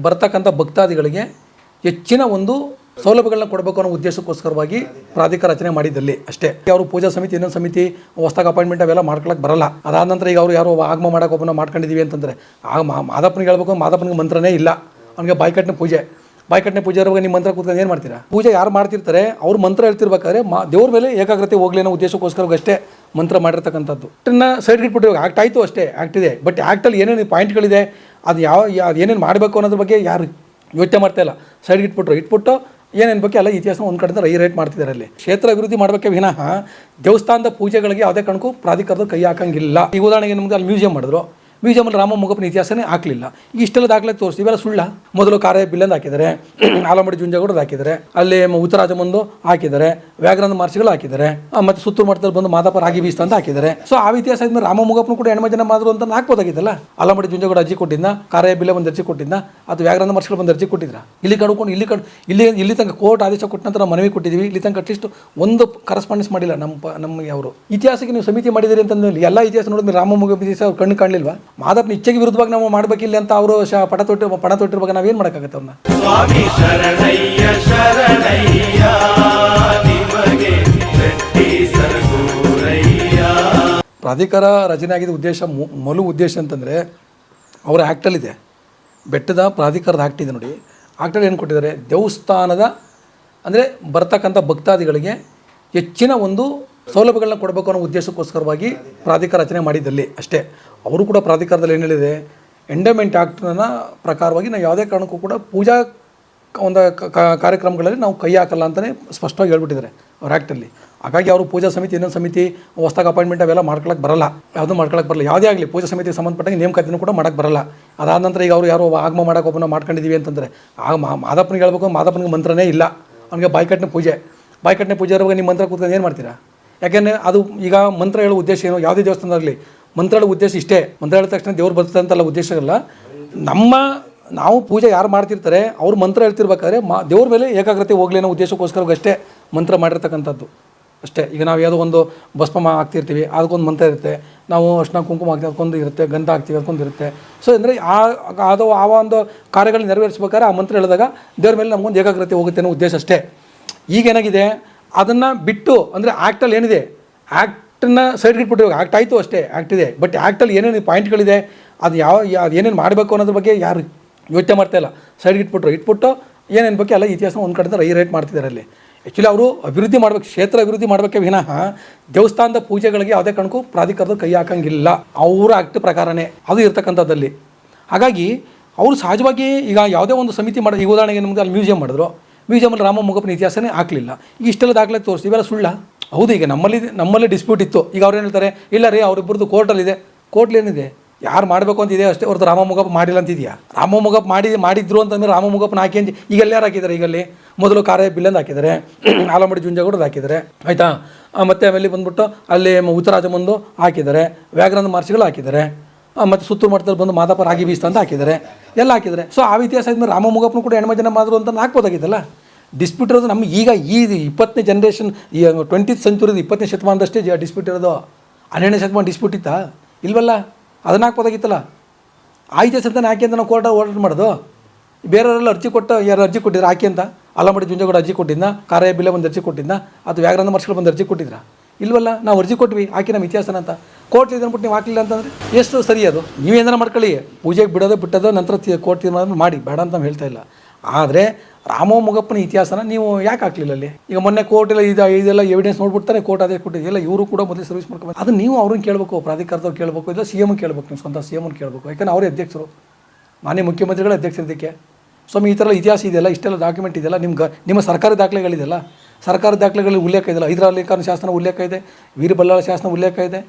ಬರ್ತಕ್ಕಂಥ ಭಕ್ತಾದಿಗಳಿಗೆ ಹೆಚ್ಚಿನ ಒಂದು ಸೌಲಭ್ಯಗಳನ್ನ ಕೊಡಬೇಕು ಅನ್ನೋ ಉದ್ದೇಶಕ್ಕೋಸ್ಕರವಾಗಿ ಪ್ರಾಧಿಕಾರ ರಚನೆ ಮಾಡಿದ್ದಲ್ಲಿ ಅಷ್ಟೇ. ಅವರು ಪೂಜಾ ಸಮಿತಿ ಇನ್ನೊಂದು ಸಮಿತಿ ಹೊಸದಾಗಿ ಅಪಾಯಿಂಟ್ಮೆಂಟ್ ಅವೆಲ್ಲ ಮಾಡ್ಕೊಳಕ್ಕೆ ಬರಲ್ಲ. ಅದಾದ ನಂತರ ಈಗ ಅವರು ಯಾರೋ ಆಗಮ ಮಾಡೋಕೆ ಒಬ್ಬನ ಮಾಡ್ಕೊಂಡಿದ್ದೀವಿ ಅಂತಂದರೆ ಆಗ ಮಾದಪ್ಪನಿಗೆ ಹೇಳ್ಬೇಕು, ಮಾದಪ್ಪನಿಗೆ ಮಂತ್ರನೇ ಇಲ್ಲ, ಅವನಿಗೆ ಬಾಯ್ಕಟ್ಟಿನ ಪೂಜೆ ಇರುವಾಗ ನಿಮ್ಮ ಮಂತ್ರ ಕೂತ್ಕೊಂಡು ಏನು ಮಾಡ್ತೀರಾ? ಪೂಜೆ ಯಾರು ಮಾಡ್ತಿರ್ತಾರೆ ಅವ್ರು ಮಂತ್ರ ಹೇಳ್ತಿರ್ಬೇಕಾದ್ರೆ ದೇವ್ರ ಮೇಲೆ ಏಕಾಗ್ರತೆ ಹೋಗ್ಲಿ ಅನ್ನೋ ಉದ್ದೇಶಕ್ಕೋಸ್ಕರ ಅಷ್ಟೇ ಮಂತ್ರ ಮಾಡಿರ್ತಕ್ಕಂಥದ್ದು. ಸೈಡ್ಗೆ ಇಟ್ಬಿಟ್ಟು ಆ್ಯಕ್ಟ್ ಆಯಿತು ಅಷ್ಟೇ, ಆ್ಯಕ್ಟ್ ಇದೆ. ಬಟ್ ಆ್ಯಕ್ಟಲ್ಲಿ ಏನೇನು ಪಾಯಿಂಟ್ಗಳಿದೆ, ಅದು ಏನೇನು ಮಾಡಬೇಕು ಅನ್ನೋದ್ರ ಬಗ್ಗೆ ಯಾರು ಯೋಚನೆ ಮಾಡ್ತಾ ಇಲ್ಲ. ಸೈಡ್ಗೆ ಇಟ್ಬಿಟ್ಟು ಏನೇನು ಬಗ್ಗೆ ಎಲ್ಲ ಇತಿಹಾಸ ಒಂದು ಕಡೆಯಿಂದ ರೈಟ್ ಮಾಡ್ತಿದ್ದಾರೆ. ಅಲ್ಲಿ ಕ್ಷೇತ್ರ ಅಭಿವೃದ್ಧಿ ಮಾಡಬೇಕೆ ವಿನಃ ದೇವಸ್ಥಾನದ ಪೂಜೆಗಳಿಗೆ ಯಾವುದೇ ಕಾರಣಕ್ಕೂ ಪ್ರಾಧಿಕಾರದ ಕೈ ಹಾಕಂಗಿಲ್ಲ. ಈಗ ಉದಾಹರಣೆಗೆ ನಿಮ್ಗೆ ಅಲ್ಲಿ ಮ್ಯೂಸಿಯಂ ಮಾಡಿದ್ರು, ಮ್ಯೂಸಿಯಮಲ್ಲಿ ರಾಮ ಮೊಗಪ್ಪನ ಇತಿಹಾಸನೇ ಹಾಕಲಿಲ್ಲ. ಈಗ ಇಷ್ಟೆಲ್ಲ ದಾಖಲೆ ತೋರಿಸಿ ಇವೆಲ್ಲ ಸುಳ್ಳ. ಮೊದಲು ಕಾರೆ ಬಿಲ್ಲಂದು ಹಾಕಿದ್ದಾರೆ, ಆಲಮಡಿ ಜುಂಜಗೌಡರು ಹಾಕಿದ್ದಾರೆ, ಅಲ್ಲಿ ಉತ್ತರಾಜಮಂದು ಹಾಕಿದ್ದಾರೆ, ವ್ಯಾಘ್ರಂಥ ಮಹರ್ಷಿಗಳು ಹಾಕಿದ್ದಾರೆ, ಮತ್ತು ಸುತ್ತೂರು ಮಠದಲ್ಲಿ ಬಂದು ಮಾದಪ್ಪ ರಾಗಿ ಬೀಸ್ತ ಅಂತ ಹಾಕಿದ್ದಾರೆ. ಸೊ ಆ ಇತಿಹಾಸ ಆದ್ಮೇಲೆ ರಾಮ ಮೊಗಪ್ಪನ ಕೂಡ ಹೆಣ್ಮ ಜನ ಮಾಡಿದ್ರು ಅಂತ ಹಾಕ್ಬೋದಾಗಿತ್ತಲ್ಲ. ಆಲಮಡಿ ಜುಂಜಗೌಡ ಅರ್ಜಿ ಕೊಟ್ಟಿದ್ದ, ಕಾರೆ ಬಿಲ್ಲೆ ಒಂದು ಅರ್ಜಿ ಕೊಟ್ಟಿದ್ದ, ಅದು ವ್ಯಾಘ್ರಂಥ ಮಹರ್ಷಿಗಳು ಬಂದು ಅರ್ಜಿ ಕೊಟ್ಟಿದ್ರ. ಇಲ್ಲಿ ಕಡ್ಕೊಂಡು ಇಲ್ಲಿ ತನಕ ಕೋರ್ಟ್ ಆದೇಶ ಕೊಟ್ಟ ನಂತರ ನಾವು ಮನವಿ ಕೊಟ್ಟಿದ್ದೀವಿ. ಇಲ್ಲಿ ತನಕ ಅಟ್ಲೀಸ್ಟ್ ಒಂದು ಕರೆಸ್ಪಾಂಡೆನ್ಸ್ ಮಾಡಿಲ್ಲ ನಮಗೆ. ಅವರು ಇತಿಹಾಸಕ್ಕೆ ನೀವು ಸಮಿತಿ ಮಾಡಿದಿರಿ ಅಂತಂದ್ರೆ ಎಲ್ಲ ಇತಿಹಾಸ ನೋಡಿದ್ರೆ ರಾಮ ಮೊಗಪ್ಪ ಇತಿಹಾಸ ಅವ್ರು ಕಣ್ಣು ಕಾಣಲಿಲ್ವಾ? ಮಾದಪ್ಪನ ಇಚ್ಛೆಗೆ ವಿರುದ್ಧವಾಗಿ ನಾವು ಮಾಡಬೇಕಿಲ್ಲ ಅಂತ ಅವರು ಪಣ ತೊಟ್ಟಿರುವಾಗ ನಾವೇನು ಮಾಡೋಕ್ಕಾಗತ್ತೆ ಅವ್ರನ್ನ? ಸ್ವಾಮಿ ಶರಣಯ್ಯ ಶರಣಯ್ಯ ನಿಮಗೆ ಪ್ರಾಧಿಕಾರ ರಚನೆ ಆಗಿದ್ದ ಉದ್ದೇಶ, ಮೂಲ ಉದ್ದೇಶ ಅಂತಂದರೆ ಅವರ ಆ್ಯಕ್ಟಲ್ಲಿದೆ, ಬೆಟ್ಟದ ಪ್ರಾಧಿಕಾರದ ಆ್ಯಕ್ಟ್ ಇದೆ ನೋಡಿ. ಆ್ಯಕ್ಟಲ್ಲಿ ಏನು ಕೊಟ್ಟಿದ್ದಾರೆ? ದೇವಸ್ಥಾನದ ಅಂದರೆ ಬರ್ತಕ್ಕಂಥ ಭಕ್ತಾದಿಗಳಿಗೆ ಹೆಚ್ಚಿನ ಒಂದು ಸೌಲಭ್ಯಗಳನ್ನ ಕೊಡಬೇಕು ಅನ್ನೋ ಉದ್ದೇಶಕ್ಕೋಸ್ಕರವಾಗಿ ಪ್ರಾಧಿಕಾರ ರಚನೆ ಮಾಡಿದ್ದಲ್ಲಿ ಅಷ್ಟೇ. ಅವರು ಕೂಡ ಪ್ರಾಧಿಕಾರದಲ್ಲಿ ಏನು ಹೇಳಿದೆ, ಎಂಡೋಮೆಂಟ್ ಆ್ಯಕ್ಟ್ನ ಪ್ರಕಾರವಾಗಿ ನಾವು ಯಾವುದೇ ಕಾರಣಕ್ಕೂ ಕೂಡ ಪೂಜಾ ಒಂದು ಕಾರ್ಯಕ್ರಮಗಳಲ್ಲಿ ನಾವು ಕೈ ಹಾಕಲ್ಲ ಅಂತಲೇ ಸ್ಪಷ್ಟವಾಗಿ ಹೇಳ್ಬಿಟ್ಟಿದ್ದಾರೆ ಅವ್ರ ಆ್ಯಕ್ಟಲ್ಲಿ. ಹಾಗಾಗಿ ಅವರು ಪೂಜಾ ಸಮಿತಿ ಇನ್ನೊಂದು ಸಮಿತಿ ಹೊಸದಾಗಿ ಅಪಾಯಿಂಟ್ಮೆಂಟ್ ಅವೆಲ್ಲ ಮಾಡ್ಕೊಳಕ್ಕೆ ಬರಲ್ಲ, ಯಾವುದೂ ಮಾಡ್ಕೊಳಕ್ಕೆ ಬರಲ್ಲ. ಯಾವುದೇ ಆಗಲಿ ಪೂಜಾ ಸಮಿತಿಗೆ ಸಂಬಂಧಪಟ್ಟಂಗೆ ನೇಮಕಾತಿನೂ ಕೂಡ ಮಾಡೋಕ್ಕೆ ಬರಲ್ಲ. ಅದಾದ ನಂತರ ಈಗ ಅವರು ಯಾರೋ ಆಗಮ ಮಾಡೋಕೆ ಒಬ್ಬನ ಮಾಡ್ಕೊಂಡಿದ್ದೀವಿ ಅಂತಂದರೆ ಆಗ ಮಾದಪ್ಪನಿಗೆ ಹೇಳ್ಬೇಕು, ಮಾದಪ್ಪನಿಗೆ ಮಂತ್ರನೇ ಇಲ್ಲ, ಅವನಿಗೆ ಬಾಯ್ಕಟ್ಟಿನ ಪೂಜೆ ಇರುವಾಗ ನಿಮ್ಮ ಮಂತ್ರ ಕೂತ್ಕೊಂಡು ಏನು ಮಾಡ್ತೀರಾ? ಯಾಕೆಂದರೆ ಅದು ಈಗ ಮಂತ್ರ ಹೇಳೋ ಉದ್ದೇಶ ಏನು? ಯಾವುದೇ ದೇವಸ್ಥಾನದಾಗಲಿ ಮಂತ್ರ ಹೇಳೋ ಉದ್ದೇಶ ಇಷ್ಟೇ. ಮಂತ್ರ ಹೇಳಿದ ತಕ್ಷಣ ದೇವ್ರು ಬರ್ತದೆ ಅಂತಲ್ಲ ಉದ್ದೇಶ ಇಲ್ಲ. ನಾವು ಪೂಜೆ ಯಾರು ಮಾಡ್ತಿರ್ತಾರೆ ಅವ್ರು ಮಂತ್ರ ಹೇಳ್ತಿರ್ಬೇಕಾದ್ರೆ ದೇವ್ರ ಮೇಲೆ ಏಕಾಗ್ರತೆ ಹೋಗ್ಲಿ ಅನ್ನೋ ಉದ್ದೇಶಕ್ಕೋಸ್ಕರ ಅಷ್ಟೇ ಮಂತ್ರ ಮಾಡಿರ್ತಕ್ಕಂಥದ್ದು ಅಷ್ಟೇ. ಈಗ ನಾವು ಯಾವುದೋ ಒಂದು ಭಸ್ಮ ಹಾಕ್ತಿರ್ತೀವಿ, ಅದಕ್ಕೊಂದು ಮಂತ್ರ ಇರುತ್ತೆ. ನಾವು ಅರ್ಶಿನ ಕುಂಕುಮ ಹಾಕ್ತೀವಿ, ಅದಕ್ಕೊಂದು ಇರುತ್ತೆ. ಗಂಧ ಹಾಕ್ತೀವಿ, ಅದಕ್ಕೊಂದು ಇರುತ್ತೆ. ಸೊ ಅಂದರೆ ಆ ಒಂದು ಕಾರ್ಯಗಳನ್ನ ನೆರವೇರಿಸ್ಬೇಕಾದ್ರೆ ಆ ಮಂತ್ರ ಹೇಳಿದಾಗ ದೇವ್ರ ಮೇಲೆ ನಮಗೊಂದು ಏಕಾಗ್ರತೆ ಹೋಗುತ್ತೆ ಅನ್ನೋ ಉದ್ದೇಶ ಅಷ್ಟೇ. ಈಗೇನಾಗಿದೆ, ಅದನ್ನು ಬಿಟ್ಟು ಅಂದರೆ ಆ್ಯಕ್ಟಲ್ಲಿ ಏನಿದೆ, ಆ್ಯಕ್ಟನ್ನ ಸೈಡ್ಗೆ ಇಟ್ಬಿಟ್ಟು ಆ್ಯಕ್ಟ್ ಆಯಿತು ಅಷ್ಟೇ, ಆ್ಯಕ್ಟ್ ಇದೆ. ಬಟ್ ಆ್ಯಕ್ಟಲ್ಲಿ ಏನೇನು ಪಾಯಿಂಟ್ಗಳಿದೆ, ಅದು ಏನೇನು ಮಾಡಬೇಕು ಅನ್ನೋದ್ರ ಬಗ್ಗೆ ಯಾರು ಯೋಚನೆ ಮಾಡ್ತಾ ಇಲ್ಲ. ಸೈಡ್ಗೆ ಇಟ್ಬಿಟ್ಟು ಏನೇನು ಬಗ್ಗೆ ಎಲ್ಲ ಇತಿಹಾಸ ಒಂದು ಕಡೆಯಿಂದ ರೈಟ್ ಮಾಡ್ತಿದ್ದಾರೆ. ಅಲ್ಲಿ ಆ್ಯಕ್ಚುಲಿ ಅವರು ಅಭಿವೃದ್ಧಿ ಮಾಡಬೇಕು, ಕ್ಷೇತ್ರ ಅಭಿವೃದ್ಧಿ ಮಾಡಬೇಕೆ ವಿನಃ ದೇವಸ್ಥಾನದ ಪೂಜೆಗಳಿಗೆ ಯಾವುದೇ ಕಾರಣಕ್ಕೂ ಪ್ರಾಧಿಕಾರದ ಕೈ ಹಾಕಂಗಿಲ್ಲ. ಅವರ ಆ್ಯಕ್ಟ್ ಪ್ರಕಾರನೇ ಅದು ಇರ್ತಕ್ಕಂಥದ್ದಲ್ಲಿ. ಹಾಗಾಗಿ ಅವರು ಸಹಜವಾಗಿ ಈಗ ಯಾವುದೇ ಒಂದು ಸಮಿತಿ ಮಾಡಿ, ಈಗ ಉದಾಹರಣೆಗೆ ನಮ್ಗೆ ಅಲ್ಲಿ ಮ್ಯೂಸಿಯಂ ಮ್ಯೂಸಿಯಮಲ್ಲಿ ರಾಮ ಮೊಗಪ್ಪನ ಇತಿಹಾಸನೇ ಹಾಕಲಿಲ್ಲ. ಈಗ ಇಷ್ಟೆಲ್ಲ ದಾಖಲೆ ತೋರಿಸಿ ಇವೆಲ್ಲ ಸುಳ್ಳ. ಹೌದು, ಈಗ ನಮ್ಮಲ್ಲಿ ಡಿಸ್ಪ್ಯೂಟ್ ಇತ್ತು. ಈಗ ಅವ್ರು ಏನು ಹೇಳ್ತಾರೆ, ಇಲ್ಲ ರೀ ಅವರಿಬ್ಬರದು ಕೋರ್ಟಲ್ಲಿದೆ. ಕೋರ್ಟ್ಲಿ ಏನಿದೆ, ಯಾರು ಮಾಡಬೇಕು ಅಂತಿದೆ ಅಷ್ಟೇ ಹೊರತು ರಾಮ ಮೊಗಪ್ಪ ಮಾಡಿಲ್ಲ ಅಂತಿದೆಯಾ? ರಾಮ ಮೊಗಪ್ಪ ಮಾಡಿದ್ರು ಅಂತಂದರೆ ರಾಮ ಮೊಗಪ್ಪನ ಹಾಕಿ ಅಂತ ಈಗ ಎಲ್ಲಾರು ಹಾಕಿದ್ದಾರೆ. ಈಗಲ್ಲಿ ಮೊದಲು ಕಾರೆ ಬಿಲ್ಲಂದು ಹಾಕಿದ್ದಾರೆ, ಆಲಮಡಿ ಜುಂಜಗೌಡರು ಹಾಕಿದ್ದಾರೆ, ಆಯಿತಾ. ಮತ್ತು ಆಮೇಲೆ ಬಂದುಬಿಟ್ಟು ಅಲ್ಲಿ ಉತ್ತರಾಜಮಂದು ಹಾಕಿದ್ದಾರೆ, ವ್ಯಾಘ್ರಂಥ ಮಹರ್ಷಿಗಳು ಹಾಕಿದ್ದಾರೆ, ಮತ್ತು ಸುತ್ತೂರು ಮಠದಲ್ಲಿ ಬಂದು ಮಾದಪ್ಪ ರಾಗಿ ಬೀಸ್ತ ಅಂತ ಹಾಕಿದ್ದಾರೆ, ಎಲ್ಲ ಹಾಕಿದ್ದಾರೆ. ಸೊ ಆ ಇತಿಹಾಸ ಆದ್ಮೇಲೆ ರಾಮ ಮೊಗಪ್ಪನ ಕೂಡ ಹೆಣ್ಮ ಜನ ಮಾಡಿದ್ರು ಅಂತ ಹಾಕ್ಬೋದಾಗಿತ್ತಲ್ಲ. ಡಿಸ್ಪ್ಯೂಟ್ ಇರೋದು ನಮ್ಗೆ ಈಗ ಈ 20ನೇ ಜನರೇಷನ್, ಈ 20th ಸೆಂಚುರಿದು 20ನೇ ಶತಮಾನದಷ್ಟೇ ಡಿಸ್ಪ್ಯೂಟ್ ಇರೋದು. 12ನೇ ಶತಮಾನ ಡಿಸ್ಪ್ಯೂಟ್ ಇತ್ತಾ? ಇಲ್ವಲ್ಲ, ಅದನ್ನು ಹಾಕ್ಬೋದಾಗಿತ್ತಲ್ಲ. ಆ ಇತಿಹಾಸ ಅಂತ ಹಾಕಿ ಅಂತ ನಾವು ಕೋರ್ಟ್ ಆರ್ಡರ್ ಮಾಡೋದು. ಬೇರೆಯವರೆಲ್ಲ ಯಾರು ಅರ್ಜಿ ಕೊಟ್ಟಿದ್ರು ಹಾಕಿ ಅಂತ? ಆಲಮಡಿ ಜುಂಜಗೌಡ ಅರ್ಜಿ ಕೊಟ್ಟಿದ್ದ, ಕಾರೆ ಬಿಲ್ಲೆ ಒಂದು ಅರ್ಜಿ ಕೊಟ್ಟಿದ್ದ, ಅದು ವ್ಯಾಘ್ರಂಥ ಮಹರ್ಷಿಗಳು ಬಂದು ಅರ್ಜಿ ಕೊಟ್ಟಿದ್ರ? ಇಲ್ವಲ್ಲ, ನಾವು ಅರ್ಜಿ ಕೊಟ್ವಿ ಹಾಕಿ ನಮ್ಮ ಇತಿಹಾಸನ ಅಂತ. ಕೋರ್ಟ್ ಇದನ್ಬಿಟ್ಟು ನೀವು ಹಾಕಲಿಲ್ಲ ಅಂತಂದರೆ ಎಷ್ಟು ಸರಿ? ಅದು ನೀವೇನಾರ ಮಾಡ್ಕೊಳ್ಳಿ, ಪೂಜೆಗೆ ಬಿಟ್ಟೋದು ನಂತರ ಕೋರ್ಟ್ ತೀರ್ಮಾನ ಮಾಡಿ, ಬೇಡ ಅಂತ ಹೇಳ್ತಾ ಇಲ್ಲ. ಆದರೆ ರಾಮ ಮೊಗಪ್ಪನ ಇತಿಹಾಸನ ನೀವು ಯಾಕೆ ಹಾಕಲಿಲ್ಲ ಅಲ್ಲಿ? ಈಗ ಮೊನ್ನೆ ಕೋರ್ಟೆಲ್ಲ ಇದೆಲ್ಲ ಎವಿಡೆನ್ಸ್ ನೋಡ್ಬಿಡ್ತಾರೆ, ಕೋರ್ಟ್ ಆದೇಶ ಕೊಟ್ಟಿದೆಯಲ್ಲ, ಇವರು ಕೂಡ ಮೊದಲು ಸರ್ವಿಸ್ ಮಾಡ್ಕೊಂಡು ಅದು ನೀವು ಅವ್ರನ್ನ ಕೇಳಬೇಕು, ಪ್ರಾಧಿಕಾರದವ್ರು ಕೇಳಬೇಕು, ಇಲ್ಲ CM ಕೇಳಬೇಕು, ನೀವು ಸ್ವಂತ CM ಕೇಳಬೇಕು. ಯಾಕಂದರೆ ಅವರೇ ಅಧ್ಯಕ್ಷರು, ಮಾನ್ಯ ಮುಖ್ಯಮಂತ್ರಿಗಳ ಅಧ್ಯಕ್ಷರು. ಇದಕ್ಕೆ ಸ್ವಾಮಿ ಈ ಥರ ಇತಿಹಾಸ ಇದೆಯಲ್ಲ, ಇಷ್ಟೆಲ್ಲ ಡಾಕ್ಯುಮೆಂಟ್ ಇದೆಯಲ್ಲ, ನಿಮ್ಮ ಸರ್ಕಾರಿ ದಾಖಲೆಗಳಿದೆಯಲ್ಲ, ಸರ್ಕಾರಿ ದಾಖಲೆಗಳಲ್ಲಿ ಉಲ್ಲೇಖ ಇದೆಯಲ್ಲ, ಹೈದರಾಲಿಖಾನ ಶಾಸನ ಉಲ್ಲೇಖ ಇದೆ, ವೀರಬಲ್ಲಾಳ ಶಾಸನ ಉಲ್ಲೇಖ ಇದೆ,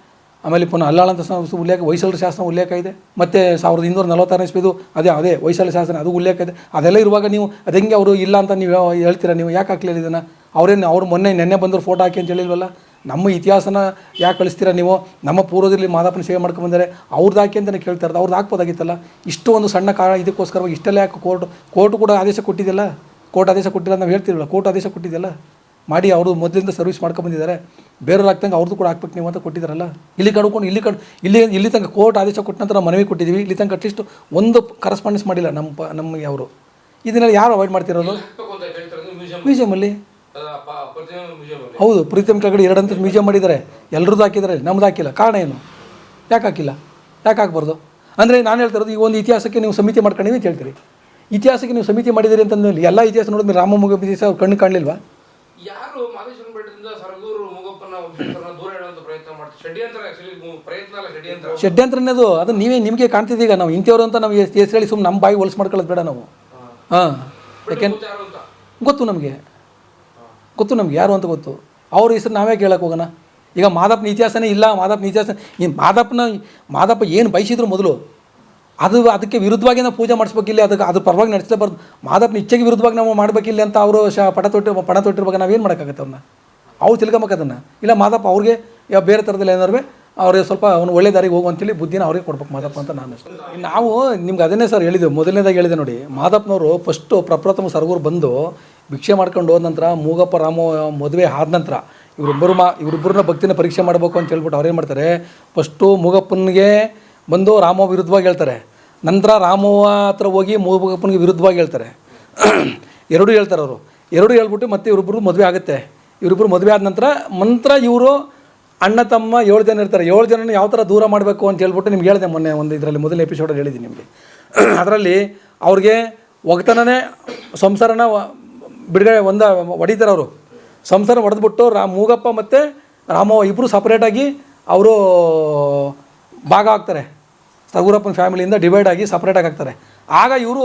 ಆಮೇಲೆ ಪುನಃ ಅಲ್ಲಾಳಂತ ಉಲ್ಲೇಖ, ಹೊಯ್ಸಳರ ಶಾಸನ ಉಲ್ಲೇಖ ಇದೆ, ಮತ್ತು 1246 ಇಸ್ವಿದು ಅದೇ ಹೊಯ್ಸಳ ಶಾಸನ ಅದು ಉಲ್ಲೇಖ ಇದೆ. ಅದೆಲ್ಲ ಇರುವಾಗ ನೀವು ಅದು ಹೆಂಗೆ ಅವರು ಇಲ್ಲ ಅಂತ ನೀವು ಹೇಳ್ತೀರಾ? ನೀವು ಯಾಕೆ ಹಾಕ್ಲಿಲ್ಲ ಇದನ್ನು? ಅವ್ರು ನೆನ್ನೆ ಬಂದರು ಫೋಟೋ ಹಾಕಿ ಅಂತ ಹೇಳಿಲ್ವಲ್ಲ. ನಮ್ಮ ಇತಿಹಾಸನ ಯಾಕೆ ಕಳಿಸ್ತೀರಾ ನೀವು? ನಮ್ಮ ಪೂರ್ವದಲ್ಲಿ ಮಾದಪ್ಪನ ಸೇವೆ ಮಾಡ್ಕೊಂಡು ಬಂದರೆ ಅವ್ರದ್ದು ಹಾಕಿ ಅಂತಲೇ ಕೇಳ್ತಾ ಇರೋದು. ಅವ್ರದ್ದು ಹಾಕ್ಬೋದಾಗಿತ್ತಲ್ಲ. ಇಷ್ಟು ಒಂದು ಸಣ್ಣ ಕಾರಣ ಇದಕ್ಕೋಸ್ಕರವಾಗಿ ಇಷ್ಟೆಲ್ಲ ಯಾಕೆ ಕೋರ್ಟ್ ಕೂಡ ಆದೇಶ ಕೊಟ್ಟಿದ್ದೆಲ್ಲ. ಕೋರ್ಟ್ ಆದೇಶ ಕೊಟ್ಟಿಲ್ಲ ನಾವು ಹೇಳ್ತಿರಲ್ಲ, ಕೋರ್ಟ್ ಆದೇಶ ಕೊಟ್ಟಿದ್ದೆಲ್ಲ. ಮಾಡಿ ಅವರು ಮೊದಲಿಂದ ಸರ್ವಿಸ್ ಮಾಡ್ಕೊಂಡು ಬಂದಿದ್ದಾರೆ. ಬೇರೆಯವ್ರು ಹಾಕ್ತಂಗೆ ಅವ್ರದ್ದು ಕೂಡ ಹಾಕ್ಬೇಕು ನೀವು ಅಂತ ಕೊಟ್ಟಿದ್ದಾರಲ್ಲ. ಇಲ್ಲಿ ಕಡ್ಕೊಂಡು ಇಲ್ಲಿ ತನಕ ಕೋರ್ಟ್ ಆದೇಶ ಕೊಟ್ಟ ನಂತರ ಮನವಿ ಕೊಟ್ಟಿದ್ದೀವಿ. ಇಲ್ಲಿ ತನಕ ಅಟ್ಲೀಸ್ಟ್ ಒಂದು ಕರೆಸ್ಪಾಂಡೆನ್ಸ್ ಮಾಡಿಲ್ಲ ನಮಗೆ ಅವರು. ಇದನ್ನೆಲ್ಲ ಯಾರು ಅವಾಯ್ಡ್ ಮಾಡ್ತಿರೋದು? ಮ್ಯೂಸಿಯಮಲ್ಲಿ ಹೌದು, ಪ್ರೀತಮ್ ಕೆಳಗಡೆ 2 ಅಂತ ಮ್ಯೂಸಿಯಂ ಮಾಡಿದ್ದಾರೆ, ಎಲ್ಲರದ್ದು ಹಾಕಿದ್ದಾರೆ, ನಮ್ದು ಹಾಕಿಲ್ಲ. ಕಾರಣ ಏನು? ಯಾಕೆ ಹಾಕಿಲ್ಲ? ಯಾಕೆ ಹಾಕ್ಬಾರ್ದು? ಅಂದರೆ ನಾನು ಹೇಳ್ತಾ ಇರೋದು, ಈ ಒಂದು ಇತಿಹಾಸಕ್ಕೆ ನೀವು ಸಮಿತಿ ಮಾಡ್ಕೊಂಡಿವಿ ಅಂತ ಹೇಳ್ತೀರಿ. ಇತಿಹಾಸಕ್ಕೆ ನೀವು ಸಮಿತಿ ಮಾಡಿದ್ದೀರಿ ಅಂತಂದ್ರೆ ಎಲ್ಲ ಇತಿಹಾಸ ನೋಡಿದ್ಮೇಲೆ ರಾಮ ಮೂಗಪ್ಪ ಇತಿಹಾಸ ಅವ್ರು ಕಣ್ಣು ಕಾಣಲಿಲ್ವಾ? ಯಾರು ಮಾದೇಶ್ವರನ ಬೆಟ್ಟದಿಂದ ಸರಗೂರು ಮೂಗಪ್ಪನ ವಂಶಸ್ಥರನ್ನ ದೂರ ಇಡುವಂತ ಪ್ರಯತ್ನ ಮಾಡ್ತಾರೆ. ಷಡ್ಯಂತ್ರ, ಪ್ರಯತ್ನ ಅಲ್ಲ, ಷಡ್ಯಂತ್ರ. ಷಡ್ಯಂತ್ರ ಅನ್ನೋದು ಅದು ನಿಮಗೆ ಕಾಣ್ತಿದ್ದೀಗ. ನಾವು ಇಂಥವ್ರು ಅಂತ ನಾವು ಹೆಸರು ಹೇಳಿ ಸುಮ್ಮನೆ ನಮ್ಮ ಬಾಯಿ ಹೊಲ್ಸ್ ಮಾಡ್ಕೊಳ್ಳೋದು ಬೇಡ ನಾವು. ಹಾಂ, ಯಾಕೆಂದ್ರೆ ಗೊತ್ತು ನಮಗೆ ಯಾರು ಅಂತ ಗೊತ್ತು. ಅವ್ರ ಹೆಸರು ನಾವೇ ಕೇಳಕ್ಕೆ ಹೋಗೋಣ? ಈಗ ಮಾದಪ್ಪನ ಇತಿಹಾಸನೇ ಇಲ್ಲ. ಮಾದಪ್ಪನ ಇತಿಹಾಸ ಈ ಮಾದಪ್ಪ ಏನು ಬಯಸಿದ್ರು ಮೊದಲು ಅದಕ್ಕೆ ವಿರುದ್ಧವಾಗಿ ನಾವು ಪೂಜೆ ಮಾಡಿಸ್ಬೇಕಿಲ್ಲ, ಅದ್ರ ಪರವಾಗಿ ನಡೆಸಲೇಬಾರ್ದು. ಮಾದಪ್ಪನ ಇಚ್ಛೆಗೆ ವಿರುದ್ಧವಾಗಿ ನಾವು ಮಾಡಬೇಕಿಲ್ಲ ಅಂತ ಅವರು ಪಣ ತೊಟ್ಟಿರುವಾಗ ನಾವೇನು ಮಾಡೋಕ್ಕಾಗತ್ತೆ? ಅವ್ರು ತಿಳ್ಕೊಂಬೇಕು ಅದನ್ನು. ಇಲ್ಲ ಮಾದಪ್ಪ ಅವ್ರಿಗೆ ಯಾವ ಬೇರೆ ಥರದಲ್ಲಿ ಏನಾರು ಅವ್ರಿಗೆ ಸ್ವಲ್ಪ ಅವನು ಒಳ್ಳೆ ದಾರಿಗೆ ಹೋಗು ಅಂತೇಳಿ ಬುದ್ಧಿನ ಅವ್ರಿಗೆ ಕೊಡ್ಬೇಕು ಮಾದಪ್ಪ ಅಂತ ನಾನು ಅಷ್ಟೇ. ನಾವು ನಿಮ್ಗೆ ಅದನ್ನೇ ಸರ್ ಹೇಳಿದ್ದೆವು, ಮೊದಲನೇದಾಗಿ ಹೇಳಿದೆ ನೋಡಿ. ಮಾದಪ್ಪನವರು ಫಸ್ಟು ಪ್ರಪ್ರಥಮ ಸರಗೂರು ಬಂದು ಭಿಕ್ಷೆ ಮಾಡ್ಕೊಂಡು ಹೋದ ನಂತರ ಮೂಗಪ್ಪ ರಾಮ ಮದುವೆ ಆದ ನಂತರ ಇವರಿಬ್ಬರನ್ನ ಭಕ್ತಿನ ಪರೀಕ್ಷೆ ಮಾಡಬೇಕು ಅಂತ ಹೇಳ್ಬಿಟ್ಟು ಅವ್ರೇನು ಮಾಡ್ತಾರೆ, ಫಸ್ಟು ಮೂಗಪ್ಪನಿಗೆ ಬಂದು ರಾಮ ವಿರುದ್ಧವಾಗಿ ಹೇಳ್ತಾರೆ. ನಂತರ ರಾಮವ್ವ ಹತ್ರ ಹೋಗಿ ಮೂಗಪ್ಪನಿಗೆ ವಿರುದ್ಧವಾಗಿ ಹೇಳ್ತಾರೆ. ಎರಡೂ ಹೇಳ್ತಾರೆ ಅವರು. ಎರಡೂ ಹೇಳ್ಬಿಟ್ಟು ಮತ್ತೆ ಇವರಿಬ್ಬರು ಮದುವೆ ಆಗುತ್ತೆ. ಇವರಿಬ್ಬರು ಮದುವೆ ಆದ ನಂತರ ಇವರು ಅಣ್ಣ ತಮ್ಮ 7 ಜನ ಇರ್ತಾರೆ. 7 ಜನನ ಯಾವ ಥರ ದೂರ ಮಾಡಬೇಕು ಅಂತ ಹೇಳ್ಬಿಟ್ಟು ನಿಮ್ಗೆ ಹೇಳಿದೆ ಮೊನ್ನೆ ಒಂದು ಇದರಲ್ಲಿ ಮೊದಲನೇ ಎಪಿಸೋಡಲ್ಲಿ ಹೇಳಿದ್ದೀನಿ ನಿಮಗೆ. ಅದರಲ್ಲಿ ಅವ್ರಿಗೆ ಒಗ್ತನೇ ಸಂಸಾರನ ಬಿಡುಗಡೆ ಹೊಡಿತಾರೆ ಅವರು. ಸಂಸಾರ ಹೊಡೆದ್ಬಿಟ್ಟು ಮೂಗಪ್ಪ ಮತ್ತು ರಾಮವ್ವ ಇಬ್ಬರು ಸಪ್ರೇಟಾಗಿ ಅವರು ಭಾಗ ಆಗ್ತಾರೆ. ಸರಗೂರಪ್ಪನ ಫ್ಯಾಮಿಲಿಯಿಂದ ಡಿವೈಡ್ ಆಗಿ ಸಪ್ರೇಟಾಗಿ ಆಗ್ತಾರೆ. ಆಗ ಇವರು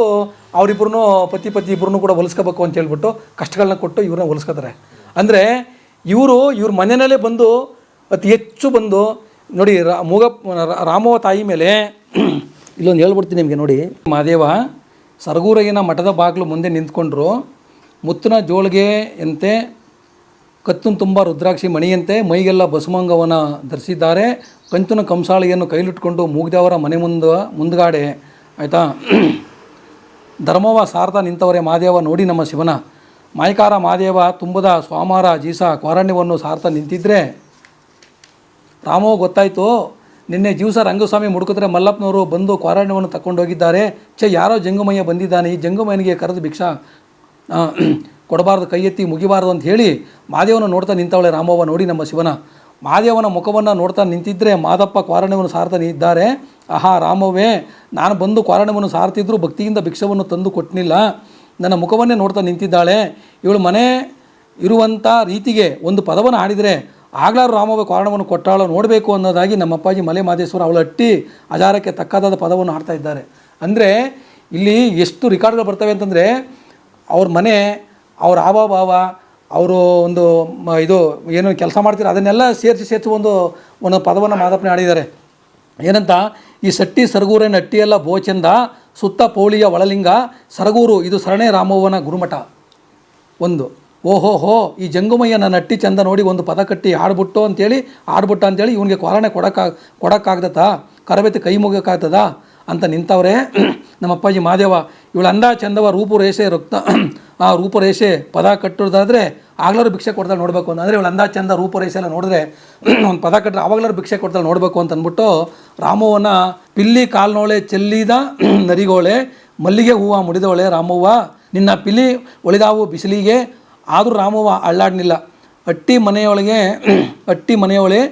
ಅವರಿಬ್ಬರೂ ಪತಿ ಇಬ್ಬರನ್ನೂ ಕೂಡ ಹೊಲಿಸ್ಕೋಬೇಕು ಅಂತ ಹೇಳ್ಬಿಟ್ಟು ಕಷ್ಟಗಳನ್ನ ಕೊಟ್ಟು ಇವ್ರನ್ನ ಹೊಲಿಸ್ಕೋತಾರೆ. ಅಂದರೆ ಇವ್ರ ಮನೆಯಲ್ಲೇ ಬಂದು ಅತಿ ಹೆಚ್ಚು ಬಂದು ನೋಡಿ ರಾಮವ್ವ ತಾಯಿ ಮೇಲೆ ಇಲ್ಲೊಂದು ಹೇಳ್ಬಿಡ್ತೀನಿ ನಿಮಗೆ ನೋಡಿ. ಮಹಾದೇವ ಸರಗೂರಯ್ಯನ ಮಠದ ಬಾಗಿಲು ಮುಂದೆ ನಿಂತ್ಕೊಂಡ್ರು. ಮುತ್ತಿನ ಜೋಳಿಗೆಯಂತೆ ಕತ್ತನ್ನು ತುಂಬ ರುದ್ರಾಕ್ಷಿ ಮಣಿಯಂತೆ ಮೈಗೆಲ್ಲ ಬಸಮಂಗವನ ಧರಿಸಿದ್ದಾರೆ. ಕಂಚಿನ ಕಂಸಾಳಿಯನ್ನು ಕೈಲಿಟ್ಕೊಂಡು ಮೂಗ್ದವರ ಮನೆ ಮುಂದ್ಗಾಡೆ ಆಯಿತಾ. ಧರ್ಮವ ಸಾರ್ಥ ನಿಂತವರೇ ಮಹಾದೇವ ನೋಡಿ ನಮ್ಮ ಶಿವನ ಮಾಯಕಾರ. ಮಹಾದೇವ ತುಂಬದ ಸ್ವಾಮಾರ ಜೀಸ ಕ್ವಾರಣ್ಯವನ್ನು ಸಾರ್ಥ ನಿಂತಿದ್ರೆ ರಾಮವ ಗೊತ್ತಾಯಿತು. ನಿನ್ನೆ ಜೀವಸ ರಂಗಸ್ವಾಮಿ ಮುಡುಕಿದ್ರೆ ಮಲ್ಲಪ್ಪನವರು ಬಂದು ಕ್ವಾರಣ್ಯವನ್ನು ತಗೊಂಡೋಗಿದ್ದಾರೆ. ಯಾರೋ ಜಂಗಮಯ್ಯ ಬಂದಿದ್ದಾನೆ, ಈ ಜಂಗಮಯ್ಯನಿಗೆ ಕರೆದು ಭಿಕ್ಷಾ ಕೊಡಬಾರ್ದು, ಕೈ ಎತ್ತಿ ಮುಗಿಬಾರ್ದು ಅಂತ ಹೇಳಿ ಮಹಾದೇವನ ನೋಡ್ತಾ ನಿಂತವಳೆ ರಾಮವ್ವ ನೋಡಿ ನಮ್ಮ ಶಿವನ. ಮಹಾದೇವನ ಮುಖವನ್ನು ನೋಡ್ತಾ ನಿಂತಿದ್ದರೆ ಮಾದಪ್ಪ ಕ್ವಾರಣ್ಯವನ್ನು ಸಾರ್ತಾ ಇದ್ದಾರೆ. ಆಹಾ ರಾಮವ್ವೇ, ನಾನು ಬಂದು ಕ್ವಾರಣ್ಯವನ್ನು ಸಾರ್ತಿದ್ರು ಭಕ್ತಿಯಿಂದ ಭಿಕ್ಷವನ್ನು ತಂದು ಕೊಟ್ಟನಿಲ್ಲ. ನನ್ನ ಮುಖವನ್ನೇ ನೋಡ್ತಾ ನಿಂತಿದ್ದಾಳೆ. ಇವಳು ಮನೆ ಇರುವಂಥ ರೀತಿಗೆ ಒಂದು ಪದವನ್ನು ಆಡಿದರೆ ಆಗ್ಲಾರು ರಾಮವ್ವ ಕ್ವಾರಣವನ್ನು ಕೊಟ್ಟಾಳೋ ನೋಡಬೇಕು ಅನ್ನೋದಾಗಿ ನಮ್ಮ ಅಪ್ಪಾಜಿ ಮಲೆ ಮಾದೇಶ್ವರ ಅವಳು ಅಟ್ಟಿ ಆಚಾರಕ್ಕೆ ತಕ್ಕದಾದ ಪದವನ್ನು ಆಡ್ತಾ ಇದ್ದಾರೆ. ಅಂದರೆ ಇಲ್ಲಿ ಎಷ್ಟು ರೆಕಾರ್ಡ್ಗಳು ಬರ್ತವೆ ಅಂತಂದರೆ ಅವ್ರ ಮನೆ, ಅವ್ರ ಭಾವ, ಅವರು ಒಂದು ಇದು ಏನು ಕೆಲಸ ಮಾಡ್ತಾರೆ ಅದನ್ನೆಲ್ಲ ಸೇರಿಸಿ ಒಂದು ಪದವನ್ನು ಮಾದಪ್ಪನೆ ಆಡಿದ್ದಾರೆ. ಏನಂತ, ಈ ಸಟ್ಟಿ ಸರಗೂರಿನ ಅಟ್ಟಿಯೆಲ್ಲ ಬೋಚಂದ ಸುತ್ತ ಪೌಳಿಯ ಒಳಲಿಂಗ ಸರಗೂರು ಇದು ಸರಣೆ ರಾಮವ್ವನ ಗುರುಮಠ. ಒಂದು ಓಹೋ ಈ ಜಂಗುಮಯ್ಯ ನನ್ನ ಅಟ್ಟಿ ಚಂದ ನೋಡಿ ಒಂದು ಪದ ಕಟ್ಟಿ ಆಡ್ಬಿಟ್ಟ ಅಂತೇಳಿ ಇವನಿಗೆ ಕ್ವಾರಣೆ ಕೊಡೋಕ್ಕಾಗ್ದತ್ತಾ, ಕರಬೇತಿ ಕೈ ಮುಗೋಕ್ಕಾಗ್ತದ ಅಂತ ನಿಂತವ್ರೆ ನಮ್ಮ ಅಪ್ಪಾಜಿ ಮಹಾದೇವ. ಇವಳು ಅಂದ ಚಂದವ ರೂಪುರೇಷೆ ರೂಪುರೇಷೆ ಪದ ಕಟ್ಟೋದಾದರೆ ಆಗ್ಲಾರು ಭಿಕ್ಷೆ ಕೊಡ್ತಾಳೆ ನೋಡಬೇಕು ಅಂತ. ಅಂದರೆ ಇವಳು ಅಂದ ಚಂದ ರೂಪುರೇಷೆ ಎಲ್ಲ ನೋಡಿದ್ರೆ ಒಂದು ಪದ ಕಟ್ಟರೆ ಆವಾಗಲಾರು ಭಿಕ್ಷೆ ಕೊಡ್ತಾಳೆ ನೋಡಬೇಕು ಅಂತ ಅಂದ್ಬಿಟ್ಟು ರಾಮವ್ವನ ಪಿಲ್ಲಿ ಕಾಲ್ನೋಳೆ ಚೆಲ್ಲಿದ ನರಿಗೋಳೆ ಮಲ್ಲಿಗೆ ಹೂವು ಮುಡಿದವಳೆ ರಾಮವ್ವ ನಿನ್ನ ಪಿಲ್ಲಿ ಒಳಿದಾವು ಬಿಸಿಲಿಗೆ. ಆದರೂ ರಾಮವ್ವ ಅಳ್ಳಾಡಲಿಲ್ಲ. ಅಟ್ಟಿ ಮನೆಯೊಳೆ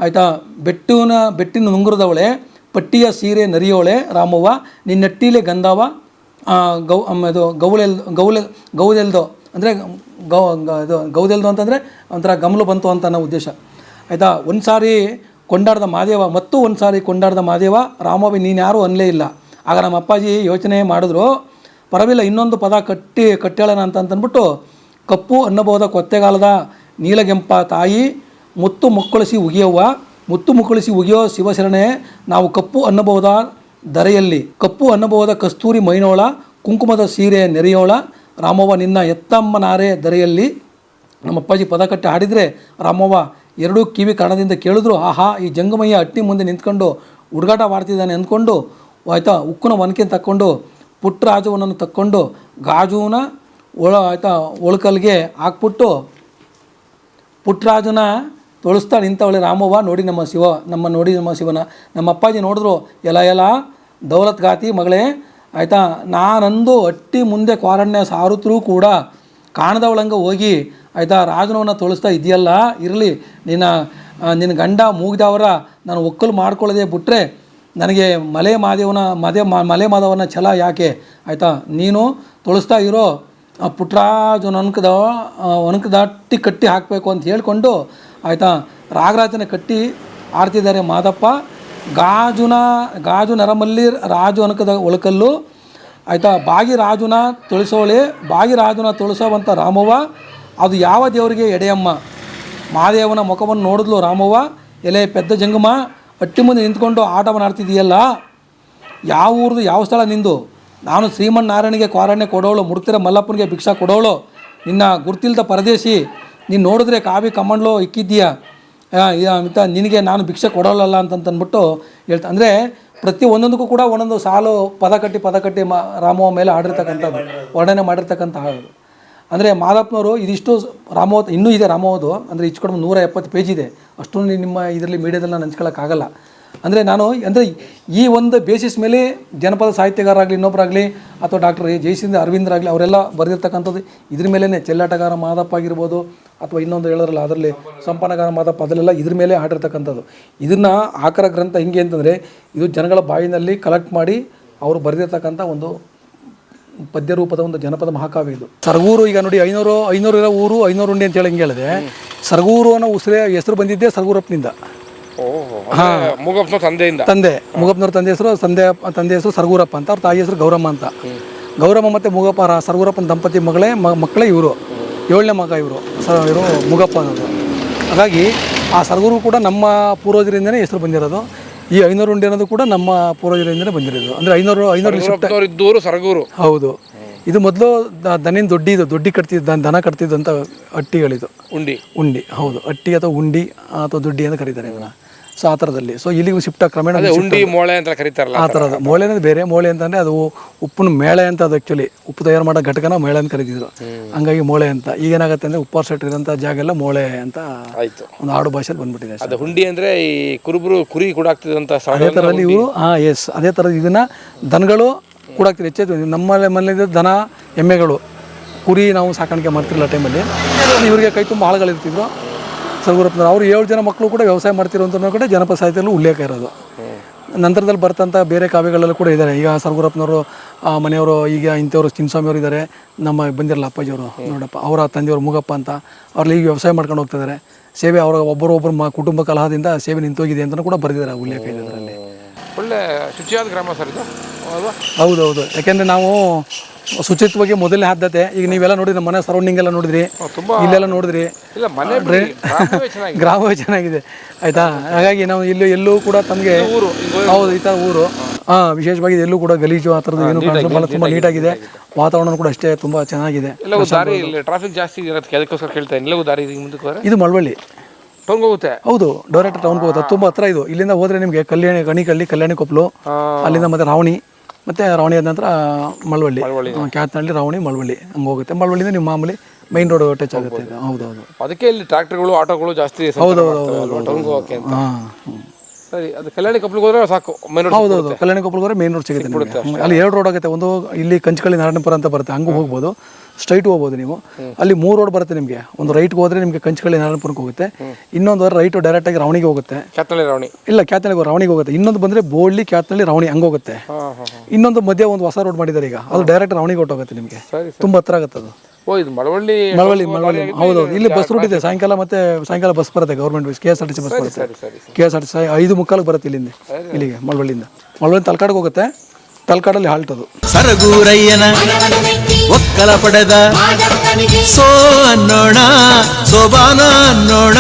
ಆಯಿತಾ, ಬೆಟ್ಟಿನ ನುಂಗುರದವಳೆ ಪಟ್ಟಿಯ ಸೀರೆ ನರಿಯೋಳೆ ರಾಮವ್ವ ನಿನ್ನಟ್ಟಿಲೆ ಗಂಧವ ಗೌದೆಲ್ದೋ ಅಂದರೆ ಗೌದೆಲ್ದೋ ಅಂತಂದರೆ ಒಂಥರ ಗಮಲು ಬಂತು ಅಂತ ಅನ್ನೋ ಉದ್ದೇಶ ಆಯಿತಾ. ಒಂದು ಸಾರಿ ಕೊಂಡಾಡ್ದ ಮಹಾದೇವ ಮತ್ತು ಒಂದು ಸಾರಿ ಕೊಂಡಾಡ್ದ ಮಹಾದೇವ ರಾಮವ್ವ ನೀನು ಯಾರೂ ಅನ್ನಲೇ ಇಲ್ಲ. ಆಗ ನಮ್ಮ ಅಪ್ಪಾಜಿ ಯೋಚನೆ ಮಾಡಿದ್ರು, ಪರವಿಲ್ಲ ಇನ್ನೊಂದು ಪದ ಕಟ್ಟೇಳೋಣ ಅಂತಂದ್ಬಿಟ್ಟು ಕಪ್ಪು ಅನ್ನಬಹುದ ಕೊತ್ತೆಗಾಲದ ನೀಲಗೆಂಪ ತಾಯಿ ಮುತ್ತು ಮುಕ್ಕಳಿಸಿ ಉಗಿಯೋ ಶಿವಶರಣೆ ನಾವು ಕಪ್ಪು ಅನ್ನಬಹುದ ಧರೆಯಲ್ಲಿ ಕಪ್ಪು ಅನ್ನಬಹುದ ಕಸ್ತೂರಿ ಮೈನೋಳ ಕುಂಕುಮದ ಸೀರೆ ನೆರೆಯೋಳ ರಾಮವ್ವ ನಿನ್ನ ಎತ್ತಮ್ಮನಾರೆ ಧರೆಯಲ್ಲಿ. ನಮ್ಮ ಅಪ್ಪಾಜಿ ಪದ ಕಟ್ಟಿ ಹಾಡಿದರೆ ರಾಮವ್ವ ಎರಡೂ ಕಿವಿ ಕಣದಿಂದ ಕೇಳಿದ್ರು. ಆಹಾ ಈ ಜಂಗಮಯ್ಯ ಅಟ್ಟಿ ಮುಂದೆ ನಿಂತ್ಕೊಂಡು ಹುಡುಗಾಟ ಮಾಡ್ತಿದ್ದಾನೆ ಅಂದ್ಕೊಂಡು ಆಯಿತಾ ಉಕ್ಕುನ ಒನಕೆ ತಕ್ಕೊಂಡು ಪುಟ್ಟರಾಜವನನ್ನು ತಕ್ಕೊಂಡು ಗಾಜೂನ ಆಯಿತಾ ಒಳಕಲ್ಗೆ ಹಾಕ್ಬಿಟ್ಟು ಪುಟ್ಟರಾಜನ ತೊಳಸ್ತಾ ನಿಂತವಳೆ ರಾಮವ್ವ, ನೋಡಿ ನಮ್ಮ ಶಿವ, ನೋಡಿ ನಮ್ಮ ಶಿವನ. ನಮ್ಮ ಅಪ್ಪಾಜಿ ನೋಡಿದ್ರು, ಎಲ್ಲ ದೌಲತ್ ಗಾತಿ ಮಗಳೇ, ಆಯಿತಾ, ನಾನಂದು ಅಟ್ಟಿ ಮುಂದೆ ಕ್ವಾರಣ್ಯ ಸಾರುತ್ತರೂ ಕೂಡ ಕಾಣದವಳಂಗೆ ಹೋಗಿ, ಆಯಿತಾ, ರಾಜನವನ್ನ ತೊಳಸ್ತಾ ಇದೆಯಲ್ಲ, ಇರಲಿ, ನಿನ್ನ ಗಂಡ ಮೂಗಿದವರ ನಾನು ಒಕ್ಕಲು ಮಾಡ್ಕೊಳ್ಳೋದೇ ಬಿಟ್ಟರೆ ನನಗೆ ಮಲೆ ಮಾದೇವನ ಛಲ ಯಾಕೆ, ಆಯಿತಾ, ನೀನು ತೊಳಸ್ತಾ ಇರೋ ಪುಟ್ಟರಾಜನ ಒನಕದಟ್ಟಿ ಕಟ್ಟಿ ಹಾಕಬೇಕು ಅಂತ ಹೇಳ್ಕೊಂಡು, ಆಯಿತಾ, ರಾಗರಾಜನ ಕಟ್ಟಿ ಆಡ್ತಿದ್ದಾರೆ ಮಾದಪ್ಪ. ಗಾಜು ನರಮಲ್ಲಿ ರಾಜು ಅನಕದ ಒಳಕಲ್ಲು, ಆಯಿತಾ, ಬಾಗಿ ರಾಜುನ ತೊಳಸೋವಂಥ ರಾಮವ್ವ, ಅದು ಯಾವ ದೇವರಿಗೆ ಎಡೆಯಮ್ಮ. ಮಹಾದೇವನ ಮುಖವನ್ನು ನೋಡಿದ್ಲು ರಾಮವ್ವ, ಎಲೆ ಪೆದ್ದ ಜಂಗಮ, ಅಟ್ಟಿ ಮುಂದೆ ನಿಂತ್ಕೊಂಡು ಆಟವನ್ನು ಆಡ್ತಿದೆಯಲ್ಲ, ಯಾವ ಊರ್ದು ಯಾವ ಸ್ಥಳ ನಿಂದು? ನಾನು ಶ್ರೀಮನ್ನಾರಾಯಣಿಗೆ ಕ್ವಾರಣ್ಯ ಕೊಡೋಳು, ಮುಡ್ತಿರ ಮಲ್ಲಪ್ಪನಿಗೆ ಭಿಕ್ಷಾ ಕೊಡೋಳು, ನಿನ್ನ ಗುರ್ತಿಲ್ದ ಪರದೇಶಿ, ನೀನು ನೋಡಿದ್ರೆ ಕಾವಿ ಕಮ್ಮಂಡ್ಲೋ ಇಕ್ಕಿದ್ದೀಯಾ, ನಿನಗೆ ನಾನು ಭಿಕ್ಷೆ ಕೊಡೋಳಲ್ಲ ಅಂತಂದ್ಬಿಟ್ಟು ಹೇಳ್ತಾ. ಅಂದರೆ ಪ್ರತಿ ಒಂದೊಂದಕ್ಕೂ ಕೂಡ ಒಂದೊಂದು ಸಾಲು ಪದ ಕಟ್ಟಿ ರಾಮವ್ವ ಮೇಲೆ ಆಡಿರ್ತಕ್ಕಂಥದ್ದು, ವರ್ಣನೆ ಮಾಡಿರ್ತಕ್ಕಂಥ ಹಾಡು. ಅಂದರೆ ಮಾದಪ್ಪನವರು ಇದಿಷ್ಟು ರಾಮವ್ವ ಇನ್ನೂ ಇದೆ ರಾಮವ್ವದು, ಅಂದರೆ ಹೆಚ್ಚು ಕಡಿಮೆ 170 ಪೇಜ್ ಇದೆ. ಅಷ್ಟು ನಿಮ್ಮ ಇದರಲ್ಲಿ ಮೀಡಿಯಾದಲ್ಲಿ ನಾನು ಹಂಚ್ಕೊಳ್ಳೋಕ್ಕಾಗಲ್ಲ. ಅಂದರೆ ಈ ಒಂದು ಬೇಸಿಸ್ ಮೇಲೆ ಜನಪದ ಸಾಹಿತ್ಯಗಾರರಾಗಲಿ, ಇನ್ನೊಬ್ಬರಾಗಲಿ, ಅಥವಾ ಡಾಕ್ಟರ್ ಜಯಸಿಂದ್ರ ಅರವಿಂದರಾಗಲಿ, ಅವರೆಲ್ಲ ಬರೆದಿರ್ತಕ್ಕಂಥದ್ದು ಇದ್ರ ಮೇಲೇ. ಚೆಲ್ಲಾಟಗಾರ ಮಾದಪ್ಪ ಆಗಿರ್ಬೋದು, ಅಥವಾ ಇನ್ನೊಂದು ಹೇಳಿದ್ರಲ್ಲ ಅದರಲ್ಲಿ ಸಂಪನ್ನಗಾರ ಮಾದಪ್ಪ, ಅದರಲ್ಲೆಲ್ಲ ಇದ್ರ ಮೇಲೆ ಆಡಿರ್ತಕ್ಕಂಥದ್ದು. ಇದನ್ನು ಆಕರ ಗ್ರಂಥ ಹಿಂಗೆ ಅಂತಂದರೆ, ಇದು ಜನಗಳ ಬಾಯಿನಲ್ಲಿ ಕಲೆಕ್ಟ್ ಮಾಡಿ ಅವರು ಬರೆದಿರ್ತಕ್ಕಂಥ ಒಂದು ಪದ್ಯ ರೂಪದ ಒಂದು ಜನಪದ ಮಹಾಕಾವ್ಯ ಇದು. ಸರಗೂರು, ಈಗ ನೋಡಿ 500 ಇರೋ ಊರು 500 ಉಂಡೆ ಅಂತೇಳಿ ಹಿಂಗೆ ಹೇಳಿದೆ. ಸರಗೂರು ಅನ್ನೋ ಹೆಸರು ಬಂದಿದ್ದೆ ಸರಗೂರಪ್ಪನಿಂದ. ಮೂಗಪ್ಪನ ತಂದೆ ಮೂಗಪ್ಪನವ್ರ ತಂದೆ ಹೆಸರು ಸರಗೂರಪ್ಪ ಅಂತ, ಅವ್ರ ತಾಯಿ ಹೆಸರು ಗೌರಮ್ಮ ಅಂತ. ಗೌರಮ್ಮ ಮತ್ತು ಮೂಗಪ್ಪ ಸರಗೂರಪ್ಪನ ದಂಪತಿ ಮಕ್ಕಳೇ ಇವರು, 7ನೇ ಮಗ ಇವರು ಮೂಗಪ್ಪ ಅನ್ನೋದು. ಹಾಗಾಗಿ ಆ ಸರಗೂರು ಕೂಡ ನಮ್ಮ ಪೂರ್ವಜರಿಂದನೇ ಹೆಸರು ಬಂದಿರೋದು. ಈ 500 ಉಂಡೆ ಅನ್ನೋದು ಕೂಡ ನಮ್ಮ ಪೂರ್ವಜರಿಂದನೇ ಬಂದಿರೋದು. ಅಂದರೆ 500 ಸರಗೂರು. ಹೌದು. ಇದು ಮೊದಲು ದೊಡ್ಡಿ ದನ ಕಟ್ತಿದ್ದಂಥ ಹಟ್ಟಿಗಳಿದು, ಉಂಡಿ. ಹೌದು, ಹಟ್ಟಿ ಅಥವಾ ಉಂಡಿ ಅಥವಾ ದೊಡ್ಡಿ ಅಂತ ಕರೀತಾರೆ ಇದನ್ನು. ಸೊ ಆ ಥರದಲ್ಲಿ, ಸೊ ಇಲ್ಲಿಗೂ ಶಿಫ್ಟ್ ಕ್ರಮೇಣ ಉಂಡಿ ಮೋಳೆ ಅಂತ ಕರೀತಾರಲ್ಲ, ಆ ಥರದ. ಮೋಳೆ ಅಂದರೆ ಬೇರೆ, ಮೋಳೆ ಅಂತಂದರೆ ಅದು ಉಪ್ಪಿನ ಮೇಳೆ ಅಂತ, ಅದು ಆ್ಯಕ್ಚುಲಿ ಉಪ್ಪು ತಯಾರು ಮಾಡೋ ಘಟಕನ ಮೇಳೆ ಅಂತ ಕರೀತಿದ್ರು, ಹಂಗಾಗಿ ಮೋಳೆ ಅಂತ. ಈಗೇನಾಗುತ್ತೆ ಅಂದರೆ ಉಪ್ಪಾರ ಸೆಟ್ ಇರೋಂಥ ಜಾಗ ಎಲ್ಲ ಮೋಳೆ ಅಂತ ಒಂದು ಆಡು ಭಾಷೆಯಲ್ಲಿ ಬಂದ್ಬಿಟ್ಟಿದೆ. ಅದು ಹುಂಡಿ ಅಂದರೆ ಈ ಕುರಿ ಕೂಡ ಆಗ್ತಿದಂಥ ಅದೇ ಥರದಲ್ಲಿ ಇವರು ಅದೇ ಥರದ ಇದನ್ನು ದನಗಳು ಕೂಡ ಆಗ್ತಿದೆ. ಹೆಚ್ಚು ನಮ್ಮಲ್ಲಿ ದನ ಎಮ್ಮೆಗಳು ಕುರಿ ನಾವು ಸಾಕಾಣಿಕೆ ಮಾಡ್ತಿರಲಿಲ್ಲ ಟೈಮಲ್ಲಿ. ಇವರಿಗೆ ಕೈ ತುಂಬ ಆಳುಗಳಿರ್ತಿದ್ರು. ಸರಗೂರಪ್ಪನವರು ಅವರು 7 ಜನ ಮಕ್ಕಳು ಕೂಡ ವ್ಯವಸಾಯ ಮಾಡ್ತಿರೋಂಥ ಕಡೆ ಜನಪದ ಸಾಹಿತ್ಯದಲ್ಲೂ ಉಲ್ಲೇಖ ಇರೋದು. ನಂತರದಲ್ಲಿ ಬರ್ತಂಥ ಬೇರೆ ಕಾವ್ಯಗಳಲ್ಲೂ ಕೂಡ ಇದ್ದಾರೆ. ಈಗ ಸರಗೂರಪ್ಪನವರು ಮನೆಯವರು, ಈಗ ಇಂಥವ್ರು ಚಿನ್ನಸ್ವಾಮಿಯವರು ಇದ್ದಾರೆ, ನಮ್ಮ ಬಂದಿರಲ್ಲ ಅಪ್ಪಾಜಿಯವರು ನೋಡಪ್ಪ, ಅವರ ತಂದೆಯವರು ಮೂಗಪ್ಪ ಅಂತ, ಅವ್ರಲ್ಲಿ ಈಗ ವ್ಯವಸಾಯ ಮಾಡ್ಕೊಂಡು ಹೋಗ್ತಿದ್ದಾರೆ. ಸೇವೆ ಅವರ ಒಬ್ಬರೊಬ್ಬರು ಕುಟುಂಬ ಕಲಹದಿಂದ ಸೇವೆ ನಿಂತೋಗಿದೆ ಅಂತಲೂ ಕೂಡ ಬರೆದಿದ್ದಾರೆ, ಉಲ್ಲೇಖ ಇದೆ ಅದರಲ್ಲಿ. ಒಳ್ಳೆ ಶುಚಿಯಾದ ಗ್ರಾಮ ಸರ್ ಇದು. ಹೌದೌದು. ಯಾಕೆಂದರೆ ನಾವು ಶುಚಿತ್ವಕ್ಕೆ ಮೊದಲನೇ ಆದ್ಯತೆ. ಈಗ ನೀವೆಲ್ಲ ನೋಡಿದ್ರಿ, ನಮ್ಮ ಮನೆ ಸರೌಂಡಿಂಗ್ ಎಲ್ಲ ನೋಡಿದ್ರಿ, ಇಲ್ಲೆಲ್ಲ ನೋಡಿದ್ರಿ, ಗ್ರಾಮವೇ ಚೆನ್ನಾಗಿದೆ, ಆಯಿತಾ. ಹಾಗಾಗಿ ನಾವು ಎಲ್ಲೂ ಕೂಡ ತಮಗೆ ಹೌದು ಈ ಥರ ಊರು ವಿಶೇಷವಾಗಿ ಎಲ್ಲೂ ಕೂಡ ಗಲೀಜು ಆ ಥರದ್ದು ಏನು ಕಾಣಿಸಲ್ಲ, ತುಂಬ ನೀಟಾಗಿದೆ. ವಾತಾವರಣ ಕೂಡ ಅಷ್ಟೇ ತುಂಬ ಚೆನ್ನಾಗಿದೆ. ಟ್ರಾಫಿಕ್ ಜಾಸ್ತಿ ಇರೋದಕ್ಕೆ ಅದಕ್ಕೋಸ್ಕರ ಕೇಳ್ತಾ ಎಲ್ಲವೂ ದಾರಿ ಮುಂದಕ್ಕೆ. ಇದು ಮಳವಳ್ಳಿ ಟೌನ್ಗೆ ಹೋಗುತ್ತೆ. ಹೌದು, ಡೈರೆಕ್ಟ್ ಟೌನ್ಗೆ ಹೋಗುತ್ತೆ. ತುಂಬ ಹತ್ರ ಇದು. ಇಲ್ಲಿಂದ ಹೋದರೆ ನಿಮಗೆ ಕಲ್ಯಾಣಿ ಕೊಪ್ಪಲು, ಅಲ್ಲಿಂದ ಮತ್ತೆ ರಾವಣಿ, ಮತ್ತು ರಾವಣಿ ಆದ ನಂತರ ಮಳವಳ್ಳಿ, ಕ್ಯಾತ್ನಹಳ್ಳಿ, ರಾವಣಿ, ಮಳವಳ್ಳಿ ಹಂಗೆ ಹೋಗುತ್ತೆ. ಮಳವಳ್ಳಿಯಿಂದ ನೀವು ಮಾಮೂಲಿ ಮೈನ್ ರೋಡ್ ಟಚ್ ಆಗುತ್ತೆ. ಹೌದೌದು. ಅದಕ್ಕೆ ಇಲ್ಲಿ ಟ್ರ್ಯಾಕ್ಟರ್ಗಳು ಆಟೋಗಳು ಜಾಸ್ತಿ. ಹೌದೌದು. ಟೌನ್ಗೆ ಹೋಗೋಕೆ ಅಂತ. ಸರಿ, ಅದು ಕಲ್ಯಾಣಿ ಕೊಪ್ಪಳಿಗೆ ಹೋದ್ರೆ ಸಾಕು, ಮೈನ್ ರೋಡ್. ಹೌದೌದು, ಕಲ್ಯಾಣಿ ಕೊಪ್ಪಳಿಗೆ ಹೋದ್ರೆ ಮೈನ್ ರೋಡ್ ಸಿಗುತ್ತೆ. ಅಲ್ಲಿ 2 ರೋಡ್ ಆಗುತ್ತೆ. ಒಂದು ಇಲ್ಲಿ ಕಂಚಕಳ್ಳಿ ನಾರಾಯಣಪುರ ಅಂತ ಬರುತ್ತೆ, ಹಂಗೂ ಹೋಗ್ಬೋದು, ಸ್ಟ್ರೈಟ್ ಹೋಗ್ಬೋದು ನೀವು. ಅಲ್ಲಿ 3 ರೋಡ್ ಬರುತ್ತೆ ನಿಮಗೆ. ಒಂದು ರೈಟ್ಗೆ ಹೋದರೆ ನಿಮಗೆ ಕಂಚಕಳ್ಳಿ ನಾರಾಯಣಪುರಕ್ಕೆ ಹೋಗುತ್ತೆ, ಇನ್ನೊಂದು ರೈಟು ಡೈರೆಕ್ಟಾಗಿ ರಾವಣಿಗೆ ಹೋಗುತ್ತೆ. ಕ್ಯಾತ್ನಳ್ಳಿ ರಾವಣಿಗೆ ಹೋಗುತ್ತೆ. ಇನ್ನೊಂದು ಬಂದರೆ ಬೋಳ್ಳಿ, ಕ್ಯಾತ್ನಳ್ಳಿ, ರಾವಣಿ ಹಂಗೆ ಹೋಗುತ್ತೆ. ಇನ್ನೊಂದು ಮಧ್ಯೆ ಒಂದು ಹೊಸ ರೋಡ್ ಮಾಡಿದ್ದಾರೆ ಈಗ, ಅದು ಡೈರೆಕ್ಟ್ ರಾವಣಿಗೆ ಹೊಟ್ಟೋಗುತ್ತೆ ನಿಮಗೆ, ತುಂಬ ಹತ್ರ ಆಗುತ್ತೆ ಅದು. ಮಳವಳ್ಳಿ. ಹೌದೌದು. ಇಲ್ಲಿ ಬಸ್ ರೂಟ್ ಇದೆ, ಸಾಯಂಕಾಲ ಬಸ್ ಬರುತ್ತೆ, ಗೌರ್ಮೆಂಟ್ ಬಸ್, KSRTC ಬಸ್ ಬರುತ್ತೆ. KSRTC 5:45 ಬರುತ್ತೆ ಇಲ್ಲಿಂದ, ಇಲ್ಲಿಗೆ ಮಳವಳ್ಳಿಯಿಂದ. ಮಳವಳ್ಳಿ ತಲಕಾಡಿಗೆ ಹೋಗುತ್ತೆ, ತಲಕಾಡಲ್ಲಿ ಹಾಲ್ಟ್ ಅದು. ಸರಗೂರಯ್ಯನ ಒಕ್ಕಲ ಪಡೆದ ಸೋ ಅನ್ನೋಣ, ಸೋಬಾನ ಅನ್ನೋಣ.